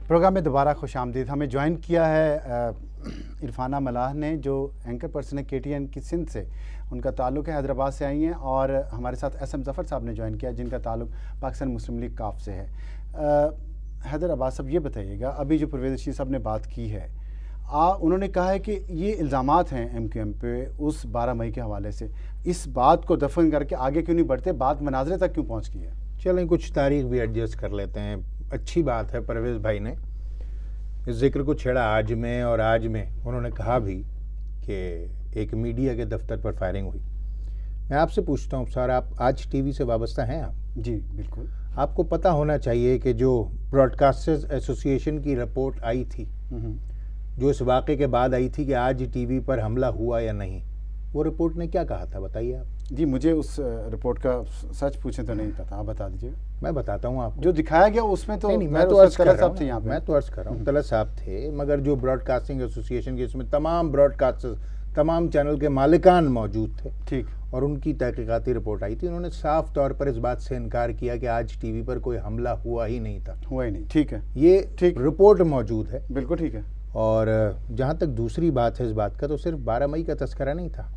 Programme میں دوبارہ خوش آمدید. ہمیں جوائن کیا ہے عرفانہ ملاح نے, جو اینکر پرسن ہے KTN کی سندھ سے. ان کا تعلق ہے حیدرآباد سے آئی ہیں, اور ہمارے ساتھ SM ظفر صاحب نے جوائن کیا جن کا تعلق پاکستان مسلم لیگ کاف سے ہے. حیدرآباد صاحب یہ بتائیے گا, ابھی جو پرویز رشید صاحب نے بات کی ہے, انہوں نے کہا ہے کہ یہ الزامات ہیں MQM پہ اس 12 مئی کے حوالے سے, اس بات کو دفن کر کے آگے کیوں نہیں بڑھتے, بات مناظرے تک کیوں پہنچ گئی ہے؟ چلیں کچھ تاریخ بھی ایڈجسٹ کر لیتے ہیں. اچھی بات ہے پرویز بھائی نے اس ذکر کو چھیڑا آج میں, اور آج میں انہوں نے کہا بھی کہ ایک میڈیا کے دفتر پر فائرنگ ہوئی. میں آپ سے پوچھتا ہوں سر, آپ آج ٹی وی سے وابستہ ہیں آپ؟ جی بالکل. آپ کو پتہ ہونا چاہیے کہ جو براڈ کاسٹرز ایسوسی ایشن کی رپورٹ آئی تھی, جو اس واقعے کے بعد آئی تھی کہ آج ٹی وی پر حملہ ہوا یا نہیں, وہ رپورٹ نے کیا کہا تھا بتائیے آپ. جی مجھے اس رپورٹ کا سچ پوچھیں تو نہیں پتا, آپ بتا دیجیے. میں بتاتا ہوں آپ جو دکھایا گیا اس میں تو میں تو عرض کر رہا ہوں طلعت صاحب تھے, مگر جو براڈ کاسٹنگ ایسوسی ایشن کے اس میں تمام براڈ کاسٹرز, تمام چینل کے مالکان موجود تھے, ٹھیک, اور ان کی تحقیقاتی رپورٹ آئی تھی. انہوں نے صاف طور پر اس بات سے انکار کیا کہ آج ٹی وی پر کوئی حملہ ہوا ہی نہیں تھا. ہوا ہی نہیں, ٹھیک ہے, یہ رپورٹ موجود ہے. بالکل ٹھیک ہے. اور جہاں تک دوسری بات ہے اس بات کا, تو صرف 12 مئی کا تذکرہ نہیں تھا,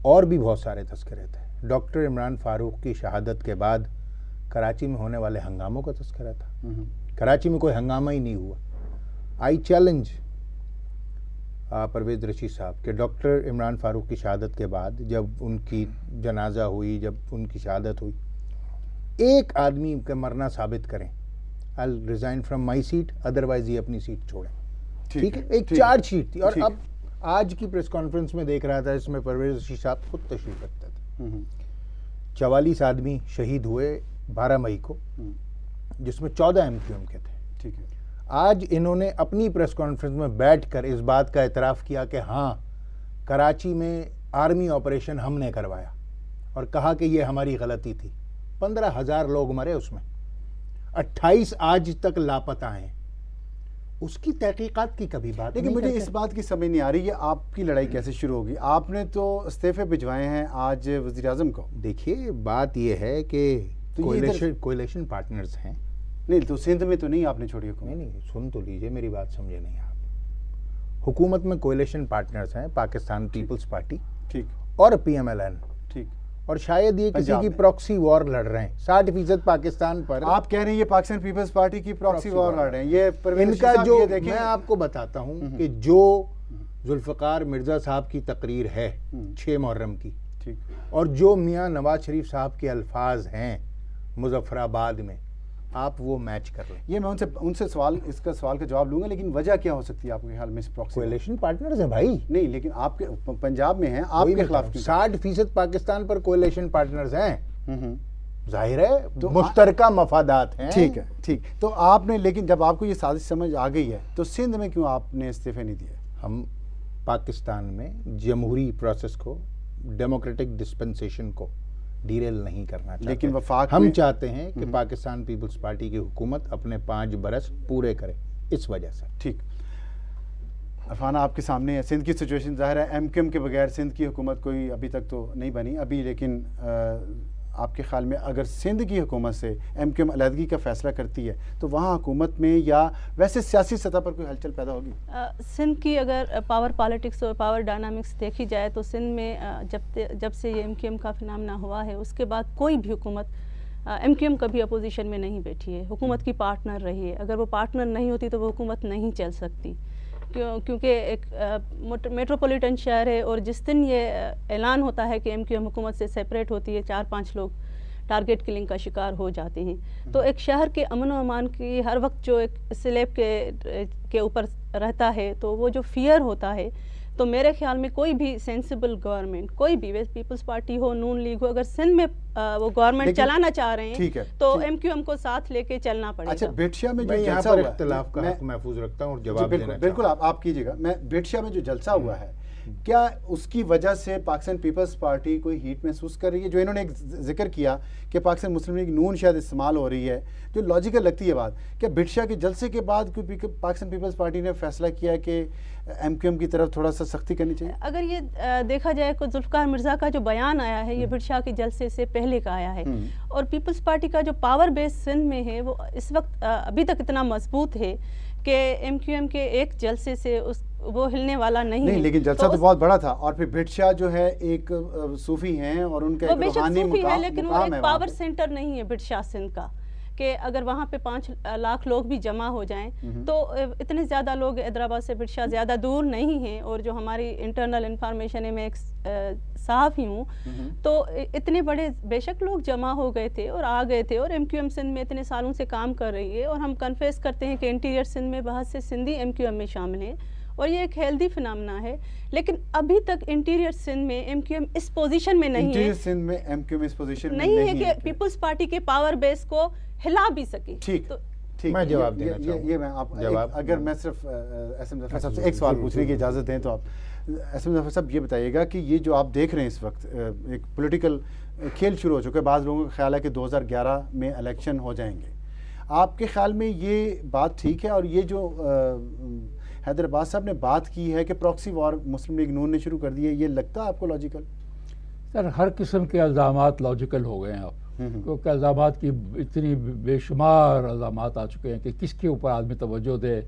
اور بھی بہت سارے تذکرے تھے. ڈاکٹر عمران فاروق کی شہادت کے بعد کراچی میں ہونے والے ہنگاموں کا تذکرہ تھا. کراچی میں کوئی ہنگامہ ہی نہیں ہوا. آئی چیلنج پرویز رشید صاحب کہ ڈاکٹر عمران فاروق کی شہادت کے بعد جب ان کی جنازہ ہوئی, جب ان کی شہادت ہوئی, ایک آدمی کا مرنا ثابت کریں, I'll resign from my seat, otherwise یہ اپنی سیٹ چھوڑیں. ٹھیک ہے, ایک چارج شیٹ تھی. اور اب آج کی پریس کانفرنس میں دیکھ رہا تھا, اس میں پرویز رشید صاحب خود تشریف رکھتے تھے. 44 آدمی شہید ہوئے 12 مئی کو, جس میں 14 MQM کے تھے. ٹھیک ہے. آج انہوں نے اپنی پریس کانفرنس میں بیٹھ کر اس بات کا اعتراف کیا کہ ہاں کراچی میں آرمی آپریشن ہم نے کروایا, اور کہا کہ یہ ہماری غلطی تھی. 15,000 لوگ مرے اس میں, 28 آج تک لاپتہ ہیں. اس کی تحقیقات کی کبھی بات نہیں. لیکن مجھے اس بات کی سمجھ نہیں آ رہی, یہ آپ کی لڑائی کیسے شروع ہوگی؟ آپ نے تو استعفے بھجوائے ہیں آج وزیر اعظم کو. دیکھیے بات یہ ہے کہ کولیشن پارٹنرز ہیں. نہیں تو سندھ میں تو نہیں آپ نے چھوڑی حکومت. نہیں, سن تو لیجئے, میری بات سمجھے نہیں آپ. حکومت میں کولیشن پارٹنرز ہیں پاکستان پیپلز پارٹی, ٹھیک, اور PMLN, ٹھیک, اور شاید یہ کسی کی پراکسی وار لڑ رہے ہیں 60% پاکستان پر. آپ کہہ رہے ہیں یہ پاکستان پیپلز پارٹی کی پراکسی وار لڑ رہے ہیں. یہ ان کا جو, میں آپ کو بتاتا ہوں کہ جو ذوالفقار مرزا صاحب کی تقریر ہے 6 محرم کی, اور جو میاں نواز شریف صاحب کے الفاظ ہیں مظفر آباد میں, آپ وہ میچ کر لیں. یہ میں ان سے اس کا سوال کا جواب لوں گا, لیکن وجہ کیا ہو سکتی ہے آپ کے خیال میں اس پراکسی؟ کولیشن پارٹنرز ہیں بھائی. نہیں, لیکن آپ کے پنجاب میں ہیں, آپ کے خلاف 60% پاکستان پر کولیشن پارٹنرز ہیں. ظاہر ہے مشترکہ مفادات ہیں. ٹھیک ہے, ٹھیک. تو آپ نے, لیکن جب آپ کو یہ سازش سمجھ آ گئی ہے تو سندھ میں کیوں آپ نے استعفے نہیں دیے؟ ہم پاکستان میں جمہوری پروسیس کو, ڈیموکریٹک ڈسپنسیشن کو ڈیریل نہیں کرنا چاہتے. لیکن وفاق ہم چاہتے ہیں کہ پاکستان پیپلز پارٹی کی حکومت اپنے 5 برس پورے کرے, اس وجہ سے. ٹھیک. عرفانہ آپ کے سامنے ہے سندھ کی سچویشن. ظاہر ہے MQM کے بغیر سندھ کی حکومت کوئی ابھی تک تو نہیں بنی ابھی, لیکن آپ کے خیال میں اگر سندھ کی حکومت سے MQM علیحدگی کا فیصلہ کرتی ہے تو وہاں حکومت میں یا ویسے سیاسی سطح پر کوئی ہلچل پیدا ہوگی؟ سندھ کی اگر پاور پالیٹکس اور پاور ڈائنامکس دیکھی جائے تو سندھ میں جب سے یہ MQM کا فنامنا ہوا ہے, اس کے بعد کوئی بھی حکومت, MQM کبھی اپوزیشن میں نہیں بیٹھی ہے, حکومت کی پارٹنر رہی ہے. اگر وہ پارٹنر نہیں ہوتی تو وہ حکومت نہیں چل سکتی, کیونکہ ایک میٹروپولیٹن شہر ہے, اور جس دن یہ اعلان ہوتا ہے کہ MQM حکومت سے سیپریٹ ہوتی ہے, 4-5 لوگ ٹارگٹ کلنگ کا شکار ہو جاتے ہیں. تو ایک شہر کے امن و امان کی ہر وقت جو ایک سلیب کے اوپر رہتا ہے, تو وہ جو فیئر ہوتا ہے, تو میرے خیال میں کوئی بھی سینسیبل گورنمنٹ, کوئی بھی پیپلز پارٹی ہو, نون لیگ ہو, اگر سندھ میں وہ گورنمنٹ چلانا چاہ رہے ہیں تو MQM کو ساتھ لے کے چلنا پڑے گا. اچھا, بیٹشیا میں جو یہاں پر اختلاف کا حق محفوظ رکھتا ہوں اور جواب دینا چاہتا ہوں. بالکل آپ کیجیے گا. میں بیٹشیا میں جو جلسہ ہوا ہے, کیا اس کی وجہ سے پاکستان پیپلز پارٹی کوئی ہیٹ محسوس کر رہی ہے؟ جو انہوں نے ایک ذکر کیا کہ پاکستان مسلم لیگ نون شاید استعمال ہو رہی ہے, جو لاجیکل لگتی ہے بات. کیا بھٹشا کے جلسے کے بعد پاکستان پیپلز پارٹی نے فیصلہ کیا کہ MQM کی طرف تھوڑا سا سختی کرنی چاہیے؟ اگر یہ دیکھا جائے کہ ذوالفقار مرزا کا جو بیان آیا ہے یہ بھٹشا کے جلسے سے پہلے کا آیا ہے, اور پیپلز پارٹی کا جو پاور بیس سندھ میں ہے وہ اس وقت ابھی تک اتنا مضبوط ہے کہ ایم کیو ایم کے ایک جلسے سے وہ ہلنے والا نہیں ہے. لیکن جلسہ تو بہت بڑا تھا. اور پھر بھٹ شاہ جو ہے ایک صوفی ہیں اور ان کا ایک روحانی صوفی ہے، لیکن وہ ایک پاور پہ. سینٹر نہیں ہے بھٹ شاہ سندھ کا کہ اگر وہاں پہ 5 لاکھ لوگ بھی جمع ہو جائیں تو اتنے زیادہ لوگ حیدرآباد سے بھٹ شاہ زیادہ دور نہیں ہیں. اور جو ہماری انٹرنل انفارمیشن ہے، میں ایک صحافی ہوں، تو اتنے بڑے بے شک لوگ جمع ہو گئے تھے اور آ گئے تھے. اور ایم کیو ایم سندھ میں اتنے سالوں سے کام کر رہی ہے، اور ہم کنفیس کرتے ہیں کہ انٹیریئر سندھ میں بہت سے سندھی ایم کیو ایم میں شامل ہیں اور یہ ایک ہیلدی فنامنا ہے. لیکن ابھی تک انٹیریئر سندھ میں ایم کیو ایم اس پوزیشن میں نہیں ہے، انٹیریئر سندھ میں ایم کیو ایم اس پوزیشن میں نہیں ہے کہ پیپلز پارٹی کے پاور بیس کو ہلا بھی سکے. ٹھیک، میں جواب دینا چاہوں گا. یہ میں آپ اگر میں صرف ایس ایم ظفر صاحب سے ایک سوال پوچھنے کی اجازت دیں تو آپ ایس ایم ظفر صاحب یہ بتائیے گا کہ یہ جو آپ دیکھ رہے ہیں اس وقت ایک پولیٹیکل کھیل شروع ہو چکا ہے. بعض لوگوں کا خیال ہے کہ 2011 میں الیکشن ہو جائیں گے. آپ کے خیال میں یہ بات ٹھیک ہے؟ اور یہ جو حیدرآباد صاحب نے بات کی ہے کہ پراکسی وار مسلم لیگ نون نے شروع کر دی ہے، یہ لگتا ہے آپ کو لاجیکل؟ سر ہر قسم کے الزامات لاجیکل ہو گئے ہیں اب، کیونکہ الزامات کی اتنی بے شمار الزامات آ چکے ہیں کہ کس کے اوپر آدمی توجہ دے.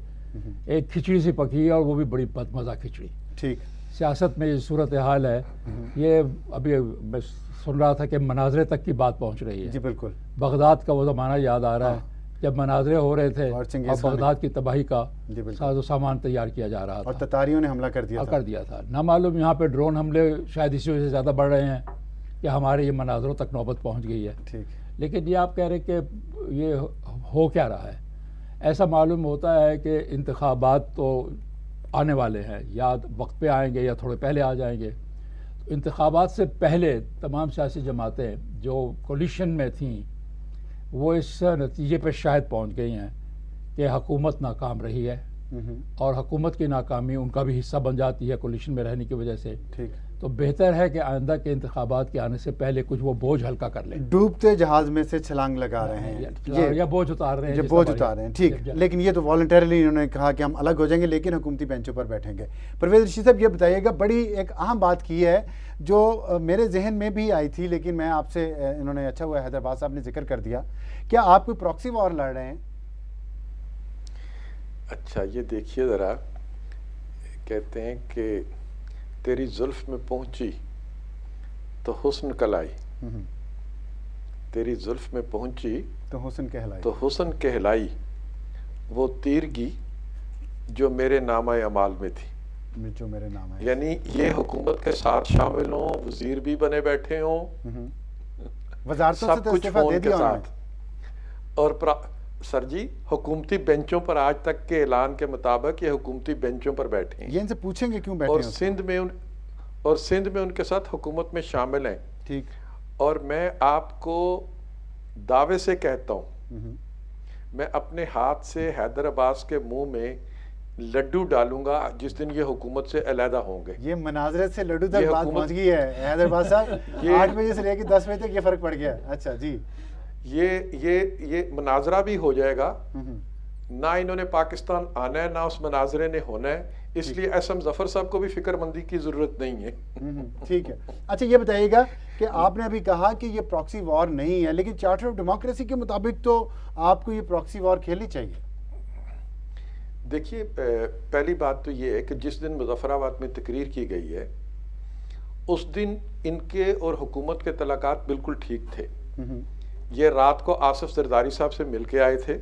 ایک کھچڑی سی پکی ہے اور وہ بھی بڑی بدمزہ کھچڑی. ٹھیک، سیاست میں یہ صورتحال ہے. یہ ابھی میں سن رہا تھا کہ مناظرے تک کی بات پہنچ رہی ہے. جی بالکل. بغداد کا وہ زمانہ یاد آ رہا ہے جب مناظرے ہو رہے تھے اور اور بغداد کی تباہی کا ساز و سامان تیار کیا جا رہا تھا اور تتاریوں نے حملہ کر دیا تھا. نہ معلوم یہاں پہ ڈرون حملے شاید اسی وجہ سے زیادہ بڑھ رہے ہیں کہ ہمارے یہ مناظروں تک نوبت پہنچ گئی ہے. ٹھیک. لیکن یہ آپ کہہ رہے کہ یہ ہو کیا رہا ہے؟ ایسا معلوم ہوتا ہے کہ انتخابات تو آنے والے ہیں، یا وقت پہ آئیں گے یا تھوڑے پہلے آ جائیں گے. انتخابات سے پہلے تمام سیاسی جماعتیں جو کولیشن میں تھیں وہ اس نتیجے پہ شاید پہنچ گئی ہیں کہ حکومت ناکام رہی ہے، اور حکومت کی ناکامی ان کا بھی حصہ بن جاتی ہے کولیشن میں رہنے کی وجہ سے. ٹھیک. تو بہتر ہے کہ آئندہ کے انتخابات کے آنے سے پہلے کچھ وہ بوجھ ہلکا کر لیں. ڈوبتے جہاز میں سے چھلانگ لگا رہے ہیں یا بوجھ اتار رہے ہیں. بوجھ اتار رہے ہیں. ٹھیک. لیکن یہ تو والنٹیرلی انہوں نے کہا کہ ہم الگ ہو جائیں گے لیکن حکومتی بینچوں پر بیٹھیں گے. پرویز رشید صاحب یہ بتائیے گا، بڑی ایک اہم بات کی ہے جو میرے ذہن میں بھی آئی تھی لیکن میں آپ سے انہوں نے اچھا ہوا حیدرآباد صاحب نے ذکر کر دیا. کیا آپ کوئی پراکسی وار لڑ رہے ہیں؟ اچھا یہ دیکھیے ذرا، کہتے ہیں کہ تیری زلف میں پہنچی تو حسن کلائی، تیری زلف میں پہنچی تو حسن کہلائی، وہ تیرگی جو میرے نامہ اعمال میں تھی. جو میرے نام ہے، یعنی یہ حکومت کے ساتھ شامل ہوں، وزیر بھی بنے بیٹھے ہوں، وزارتوں سب کچھ فون کے ساتھ. اور سر جی حکومتی بینچوں پر آج تک کے اعلان کے مطابق یہ حکومتی بینچوں پر بیٹھے ہیں. یہ ان سے پوچھیں گے کیوں بیٹھے ہیں؟ اور سندھ میں ان کے ساتھ حکومت میں شامل ہیں. ٹھیک. اور میں آپ کو دعوے سے کہتا ہوں، میں اپنے ہاتھ سے حیدرآباد کے منہ میں لڈو ڈالوں گا جس دن یہ حکومت سے علیحدہ ہوں گے. یہ مناظرے سے لڈو تک بات پہنچ گئی ہے حیدرآباد صاحب. 8 بجے سے لے کے 10 بجے تک یہ فرق پڑ گیا. اچھا جی. یہ مناظرہ بھی ہو جائے گا. نہ انہوں نے پاکستان آنا ہے، نہ اس مناظرے نے ہونا ہے. اس لیے ایس ایم ظفر صاحب کو بھی فکر مندی کی ضرورت نہیں ہے. ٹھیک ہے. اچھا یہ بتائیے گا کہ آپ نے ابھی کہا کہ یہ پراکسی وار نہیں ہے، لیکن چارٹر آف ڈیموکریسی کے مطابق تو آپ کو یہ پراکسی وار کھیلنی چاہیے. دیکھیے پہلی بات تو یہ ہے کہ جس دن مظفر آباد میں تقریر کی گئی ہے اس دن ان کے اور حکومت کے تعلقات بالکل ٹھیک تھے. یہ رات کو آصف زرداری صاحب سے مل کے آئے تھے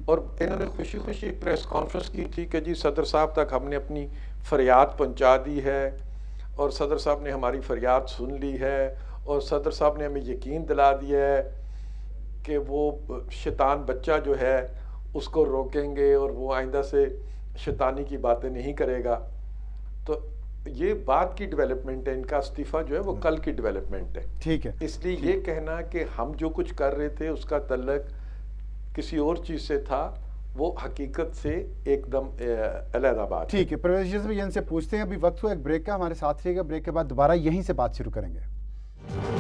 اور انہوں نے خوشی خوشی پریس کانفرنس کی تھی کہ جی صدر صاحب تک ہم نے اپنی فریاد پہنچا دی ہے اور صدر صاحب نے ہماری فریاد سن لی ہے اور صدر صاحب نے ہمیں یقین دلا دیا ہے کہ وہ شیطان بچہ جو ہے اس کو روکیں گے اور وہ آئندہ سے شیطانی کی باتیں نہیں کرے گا. تو یہ بات کی ڈیولپمنٹ ہے، ان کا استعفیٰ جو ہے وہ کل کی ڈیولپمنٹ ہے. ٹھیک ہے. اس لیے یہ کہنا کہ ہم جو کچھ کر رہے تھے اس کا تعلق کسی اور چیز سے تھا وہ حقیقت سے ایک دم علیحدہ بات. ٹھیک ہے. پرویز رشید صاحب ان سے پوچھتے ہیں، ابھی وقت ہوا ایک بریک کا، ہمارے ساتھ رہیے گا. بریک کے بعد دوبارہ یہیں سے بات شروع کریں گے.